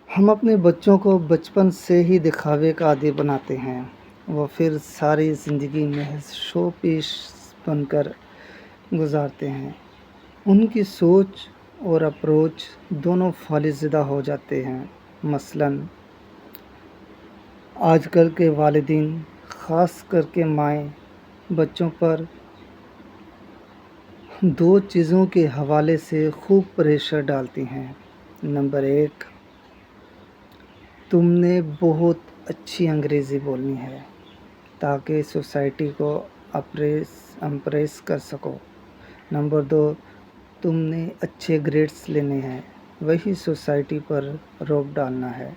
ہم اپنے بچوں کو بچپن سے ہی دکھاوے کا عادی بناتے ہیں، وہ پھر ساری زندگی محض شو پیس بن کر گزارتے ہیں۔ ان کی سوچ اور اپروچ دونوں فالزدہ ہو جاتے ہیں۔ مثلاً آج کل کے والدین، خاص کر کے مائیں، بچوں پر دو چیزوں کے حوالے سے خوب پریشر ڈالتی ہیں۔ نمبر 1، تم نے بہت اچھی انگریزی بولنی ہے تاکہ سوسائٹی کو امپریس کر سکو۔ نمبر 2، تم نے اچھے گریڈز لینے ہیں، وہی سوسائٹی پر روب ڈالنا ہے۔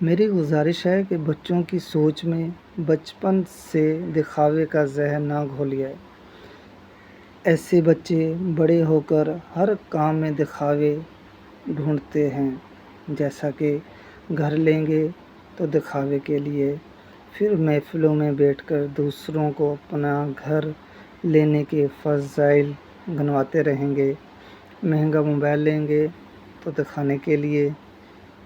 میری گزارش ہے کہ بچوں کی سوچ میں بچپن سے دکھاوے کا زہر نہ گھولیے۔ ایسے بچے بڑے ہو کر ہر کام میں دکھاوے ڈھونڈتے ہیں، جیسا کہ گھر لیں گے تو دکھاوے کے لیے، پھر محفلوں میں بیٹھ کر دوسروں کو اپنا گھر لینے کے فضائل گنواتے رہیں گے۔ مہنگا موبائل لیں گے تو دکھانے کے لیے،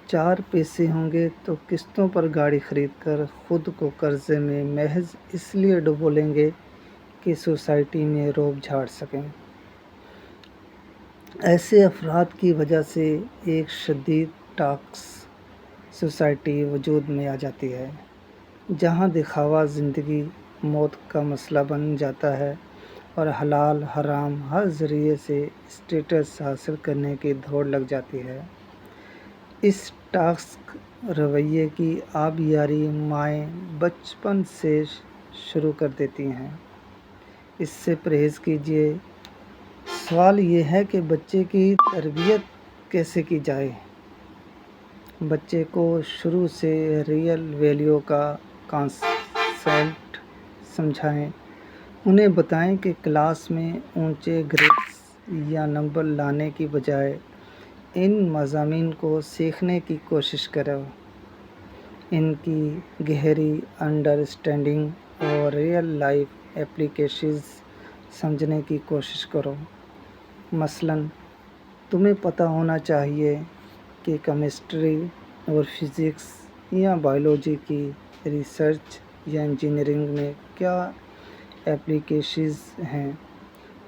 4 پیسے ہوں گے تو قسطوں پر گاڑی خرید کر خود کو قرضے میں محض اس لیے ڈبو لیں گے کہ سوسائٹی میں روب جھاڑ سکیں۔ ایسے افراد کی وجہ سے ایک شدید ٹاکسک سوسائٹی وجود میں آ جاتی ہے، جہاں دکھاوا زندگی موت کا مسئلہ بن جاتا ہے اور حلال حرام ہر ذریعے سے اسٹیٹس حاصل کرنے کی دوڑ لگ جاتی ہے۔ اس ٹاکسک رویے کی آبیاری مائیں بچپن سے شروع کر دیتی ہیں۔ اس سے پرہیز کیجیے۔ سوال یہ ہے کہ بچے کی تربیت کیسے کی جائے؟ بچے کو شروع سے ریئل ویلیو کا کانسیپٹ سمجھائیں۔ انہیں بتائیں کہ کلاس میں اونچے گریڈز یا نمبر لانے کی بجائے ان مضامین کو سیکھنے کی کوشش کرو۔ ان کی گہری انڈرسٹینڈنگ اور ریئل لائف اپلیکیشنز سمجھنے کی کوشش کرو۔ مثلاً تمہیں پتہ ہونا چاہیے کہ کیمسٹری اور فزکس یا بائیولوجی کی ریسرچ یا انجینئرنگ میں کیا اپلیکیشنز ہیں۔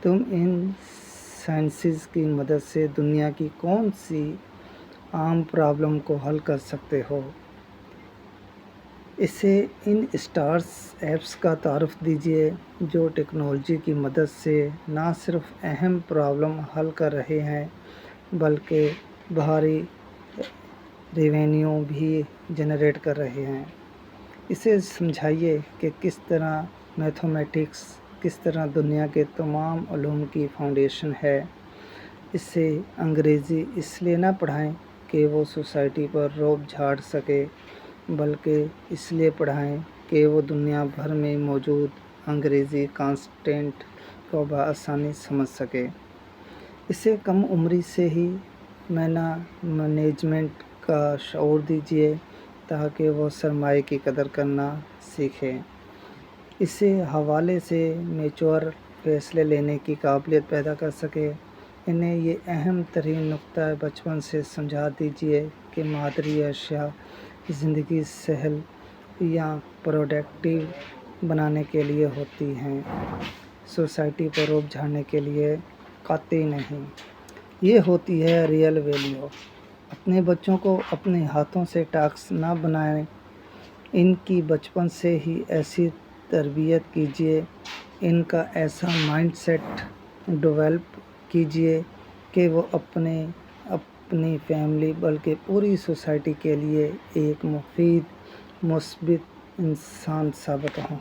تم ان سائنسز کی مدد سے دنیا کی کون سی عام پرابلم کو حل کر سکتے ہو۔ اسے ان اسٹارٹ اپس کا تعارف دیجیے جو ٹیکنالوجی کی مدد سے نہ صرف اہم پرابلم حل کر رہے ہیں بلکہ بھاری ریونیو بھی جنریٹ کر رہے ہیں۔ اسے سمجھائیے کہ کس طرح میتھمیٹکس کس طرح دنیا کے تمام علوم کی فاؤنڈیشن ہے۔ اسے انگریزی اس لیے نہ پڑھائیں کہ وہ سوسائٹی پر روب جھاڑ سکے، بلکہ اس لیے پڑھائیں کہ وہ دنیا بھر میں موجود انگریزی کانٹینٹ کو بآسانی سمجھ سکے۔ اسے کم عمری سے ہی مینجمنٹ کا شعور دیجیے تاکہ وہ سرمایہ کی قدر کرنا سیکھے۔ اسے حوالے سے میچور فیصلے لینے کی قابلیت پیدا کر سکے۔ انہیں یہ اہم ترین نکتہ بچپن سے سمجھا دیجیے کہ مادری اشیاء زندگی سہل یا پروڈکٹیو بنانے کے لیے ہوتی ہیں، سوسائٹی پر روب جھاڑنے کے لیے قطعی نہیں۔ یہ ہوتی ہے ریئل ویلیو۔ اپنے بچوں کو اپنے ہاتھوں سے ٹاکس نہ بنائیں، ان کی بچپن سے ہی ایسی تربیت کیجیے، ان کا ایسا مائنڈ سیٹ ڈیولپ کیجیے کہ وہ اپنی فیملی بلکہ پوری سوسائٹی کے لیے ایک مفید مثبت انسان ثابت ہوں۔